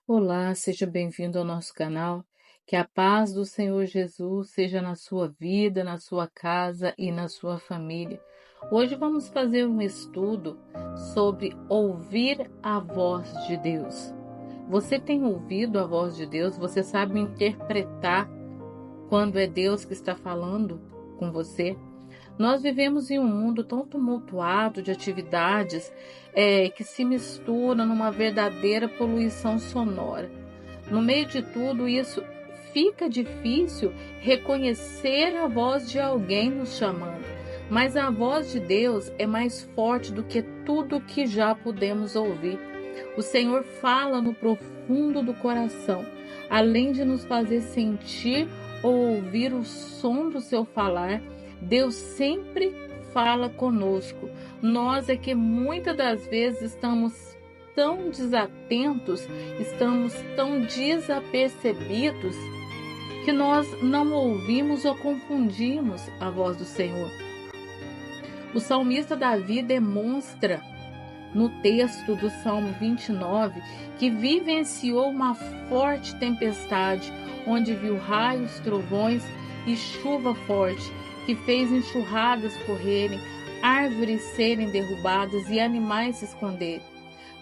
Olá, seja bem-vindo ao nosso canal. Que a paz do Senhor Jesus seja na sua vida, na sua casa e na sua família. Hoje vamos fazer um estudo sobre ouvir a voz de Deus. Você tem ouvido a voz de Deus? Você sabe interpretar quando é Deus que está falando com você? Nós vivemos em um mundo tão tumultuado de atividades que se misturam numa verdadeira poluição sonora. No meio de tudo isso, fica difícil reconhecer a voz de alguém nos chamando. Mas a voz de Deus é mais forte do que tudo que já pudemos ouvir. O Senhor fala no profundo do coração, além de nos fazer sentir ou ouvir o som do seu falar. Deus sempre fala conosco. Nós é que muitas das vezes estamos tão desatentos, estamos tão desapercebidos, que nós não ouvimos ou confundimos a voz do Senhor. O salmista Davi demonstra no texto do Salmo 29 que vivenciou uma forte tempestade, onde viu raios, trovões e chuva forte, que fez enxurradas correrem, árvores serem derrubadas e animais se esconderem.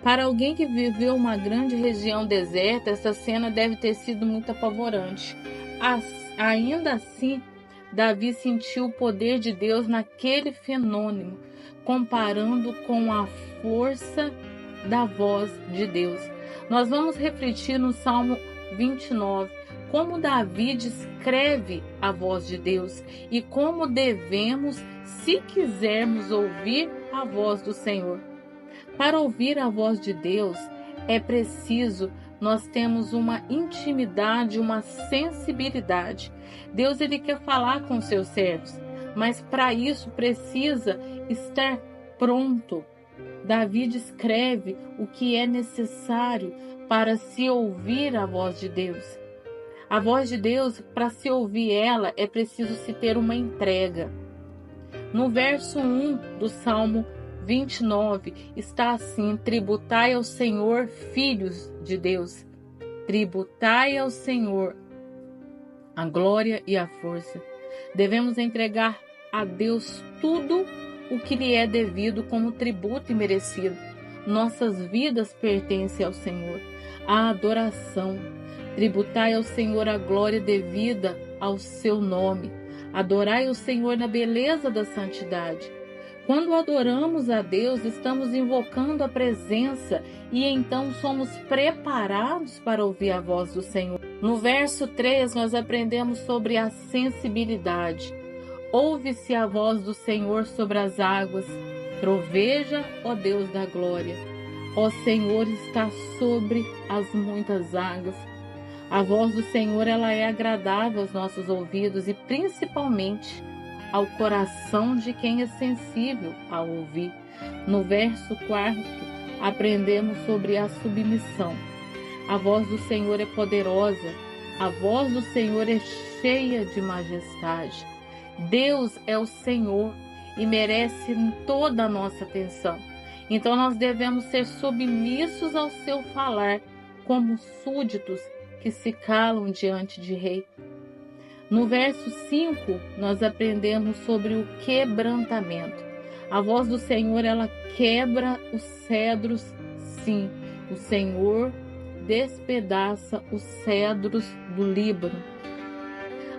Para alguém que viveu uma grande região deserta, essa cena deve ter sido muito apavorante. Ainda assim, Davi sentiu o poder de Deus naquele fenômeno, comparando com a força da voz de Deus. Nós vamos refletir no Salmo 29, como Davi descreve a voz de Deus e como devemos, se quisermos ouvir a voz do Senhor. Para ouvir a voz de Deus, é preciso nós termos uma intimidade, uma sensibilidade. Deus ele quer falar com seus servos, mas para isso precisa estar pronto. Davi descreve o que é necessário para se ouvir a voz de Deus. A voz de Deus, para se ouvir ela, é preciso se ter uma entrega. No verso 1 do Salmo 29, está assim: tributai ao Senhor, filhos de Deus. Tributai ao Senhor a glória e a força. Devemos entregar a Deus tudo o que lhe é devido como tributo e merecido. Nossas vidas pertencem ao Senhor. A adoração. Tributai ao Senhor a glória devida ao seu nome. Adorai o Senhor na beleza da santidade. Quando adoramos a Deus, estamos invocando a presença e então somos preparados para ouvir a voz do Senhor. No verso 3, nós aprendemos sobre a sensibilidade. Ouve-se a voz do Senhor sobre as águas. Troveja, ó Deus da glória. Ó Senhor, está sobre as muitas águas. A voz do Senhor, ela é agradável aos nossos ouvidos e principalmente ao coração de quem é sensível a ouvir. No verso 4, aprendemos sobre a submissão. A voz do Senhor é poderosa, a voz do Senhor é cheia de majestade. Deus é o Senhor e merece toda a nossa atenção. Então nós devemos ser submissos ao seu falar, como súditos que se calam diante de rei. No verso 5, nós aprendemos sobre o quebrantamento. A voz do Senhor, ela quebra os cedros, sim. O Senhor despedaça os cedros do Líbano.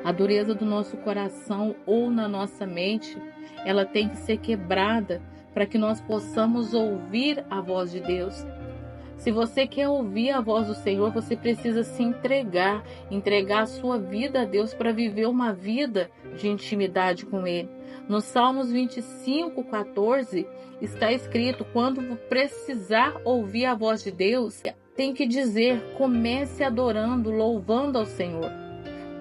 A dureza do nosso coração ou na nossa mente, ela tem que ser quebrada para que nós possamos ouvir a voz de Deus. Se você quer ouvir a voz do Senhor, você precisa se entregar a sua vida a Deus para viver uma vida de intimidade com Ele. No Salmos 25:14 está escrito: quando precisar ouvir a voz de Deus, tem que dizer: comece adorando, louvando ao Senhor.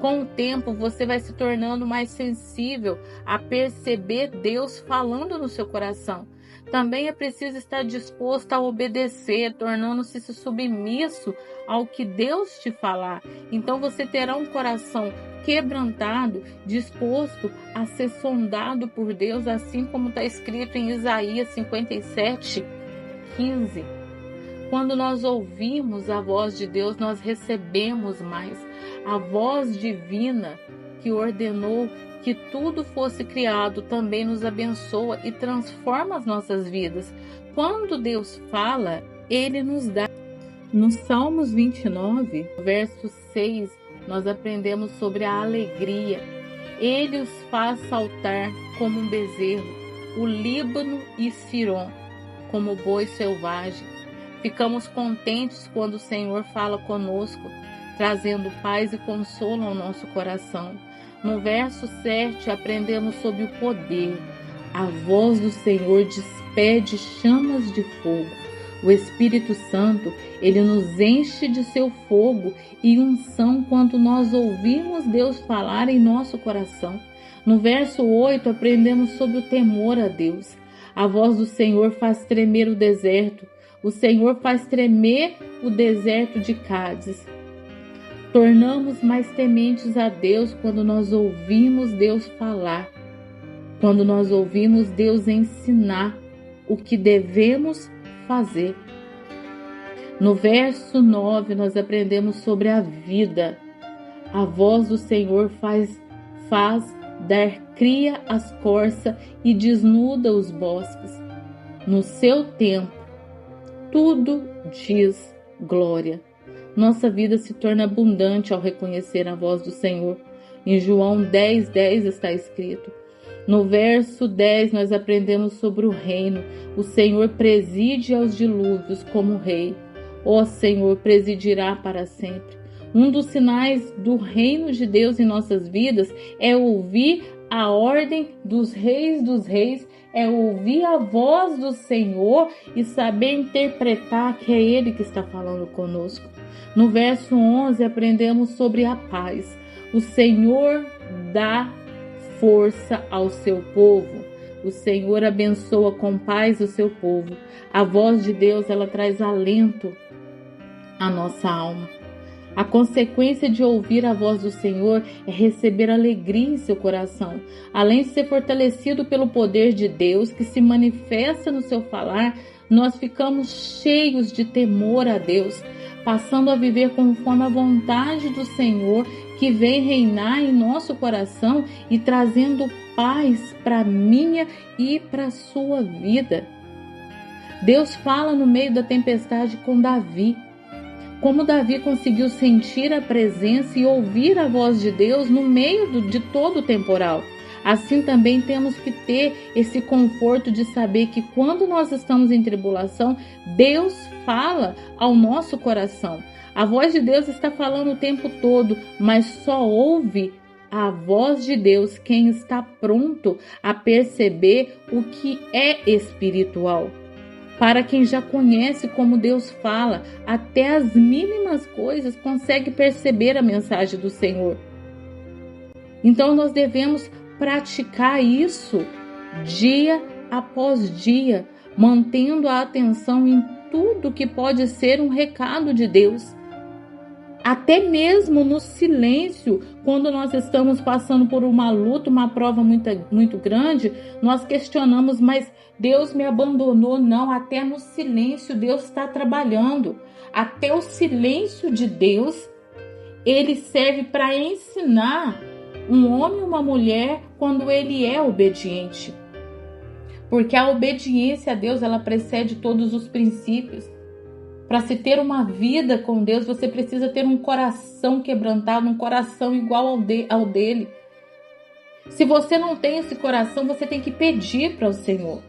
Com o tempo, você vai se tornando mais sensível a perceber Deus falando no seu coração. Também é preciso estar disposto a obedecer, tornando-se submisso ao que Deus te falar. Então você terá um coração quebrantado, disposto a ser sondado por Deus, assim como está escrito em Isaías 57:15. Quando nós ouvimos a voz de Deus, nós recebemos mais. A voz divina que ordenou que tudo fosse criado também nos abençoa e transforma as nossas vidas. Quando Deus fala, Ele nos dá. No Salmos 29, verso 6, nós aprendemos sobre a alegria. Ele os faz saltar como um bezerro, o Líbano e Siron, como boi selvagem. Ficamos contentes quando o Senhor fala conosco, trazendo paz e consolo ao nosso coração. No verso 7, aprendemos sobre o poder. A voz do Senhor despede chamas de fogo. O Espírito Santo, ele nos enche de seu fogo e unção quando nós ouvimos Deus falar em nosso coração. No verso 8, aprendemos sobre o temor a Deus. A voz do Senhor faz tremer o deserto. O Senhor faz tremer o deserto de Cádiz. Tornamos mais tementes a Deus quando nós ouvimos Deus falar, quando nós ouvimos Deus ensinar o que devemos fazer. No verso 9, nós aprendemos sobre a vida. A voz do Senhor faz dar cria às corças e desnuda os bosques. No seu tempo, tudo diz glória. Nossa vida se torna abundante ao reconhecer a voz do Senhor. Em João 10:10 está escrito. No verso 10 nós aprendemos sobre o reino. O Senhor preside aos dilúvios como rei. Ó Senhor, presidirá para sempre. Um dos sinais do reino de Deus em nossas vidas é ouvir a ordem dos reis, é ouvir a voz do Senhor e saber interpretar que é Ele que está falando conosco. No verso 11 aprendemos sobre a paz. O Senhor dá força ao seu povo. O Senhor abençoa com paz o seu povo. A voz de Deus, ela traz alento à nossa alma. A consequência de ouvir a voz do Senhor é receber alegria em seu coração. Além de ser fortalecido pelo poder de Deus que se manifesta no seu falar, nós ficamos cheios de temor a Deus, passando a viver conforme a vontade do Senhor, que vem reinar em nosso coração e trazendo paz para a minha e para a sua vida. Deus fala no meio da tempestade com Davi. Como Davi conseguiu sentir a presença e ouvir a voz de Deus no meio de todo o temporal. Assim também temos que ter esse conforto de saber que quando nós estamos em tribulação, Deus fala ao nosso coração. A voz de Deus está falando o tempo todo, mas só ouve a voz de Deus quem está pronto a perceber o que é espiritual. Para quem já conhece como Deus fala, até as mínimas coisas consegue perceber a mensagem do Senhor. Então nós devemos praticar isso dia após dia, mantendo a atenção em tudo que pode ser um recado de Deus. Até mesmo no silêncio, quando nós estamos passando por uma luta, uma prova muito grande, nós questionamos, mas Deus me abandonou? Não, até no silêncio Deus está trabalhando. Até o silêncio de Deus, ele serve para ensinar um homem ou uma mulher quando ele é obediente. Porque a obediência a Deus, ela precede todos os princípios. Para se ter uma vida com Deus, você precisa ter um coração quebrantado, um coração igual ao dele. Se você não tem esse coração, você tem que pedir para o Senhor.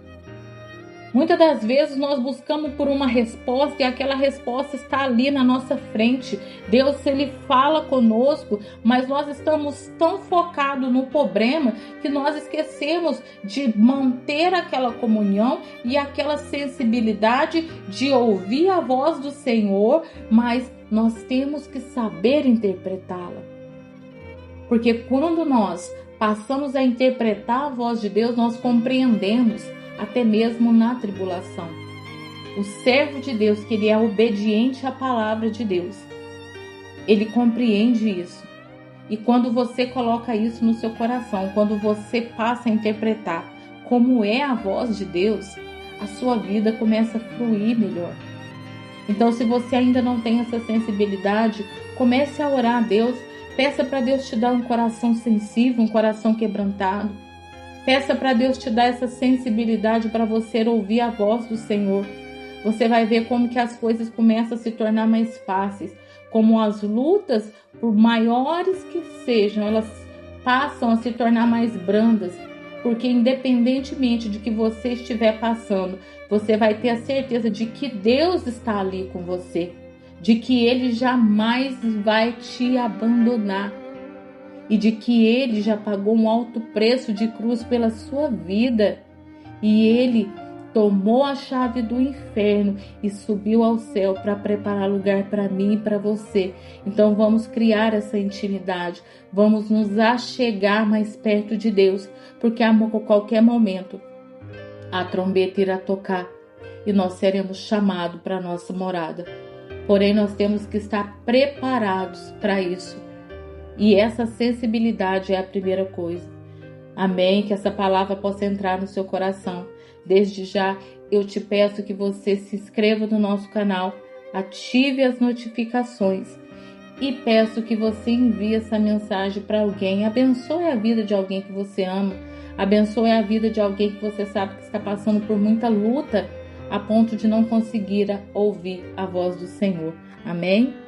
Muitas das vezes nós buscamos por uma resposta e aquela resposta está ali na nossa frente. Deus, ele fala conosco, mas nós estamos tão focados no problema que nós esquecemos de manter aquela comunhão e aquela sensibilidade de ouvir a voz do Senhor, mas nós temos que saber interpretá-la. Porque quando nós passamos a interpretar a voz de Deus, nós compreendemos até mesmo na tribulação. O servo de Deus, que ele é obediente à palavra de Deus, ele compreende isso. E quando você coloca isso no seu coração, quando você passa a interpretar como é a voz de Deus, a sua vida começa a fluir melhor. Então, se você ainda não tem essa sensibilidade, comece a orar a Deus. Peça para Deus te dar um coração sensível, um coração quebrantado. Peça para Deus te dar essa sensibilidade para você ouvir a voz do Senhor. Você vai ver como que as coisas começam a se tornar mais fáceis. Como as lutas, por maiores que sejam, elas passam a se tornar mais brandas. Porque independentemente de que você estiver passando, você vai ter a certeza de que Deus está ali com você. De que Ele jamais vai te abandonar. E de que Ele já pagou um alto preço de cruz pela sua vida. E Ele tomou a chave do inferno e subiu ao céu para preparar lugar para mim e para você. Então vamos criar essa intimidade, vamos nos achegar mais perto de Deus, porque a qualquer momento a trombeta irá tocar e nós seremos chamados para a nossa morada. Porém, nós temos que estar preparados para isso. E essa sensibilidade é a primeira coisa. Amém? Que essa palavra possa entrar no seu coração. Desde já, eu te peço que você se inscreva no nosso canal, ative as notificações e peço que você envie essa mensagem para alguém. Abençoe a vida de alguém que você ama, abençoe a vida de alguém que você sabe que está passando por muita luta a ponto de não conseguir ouvir a voz do Senhor. Amém?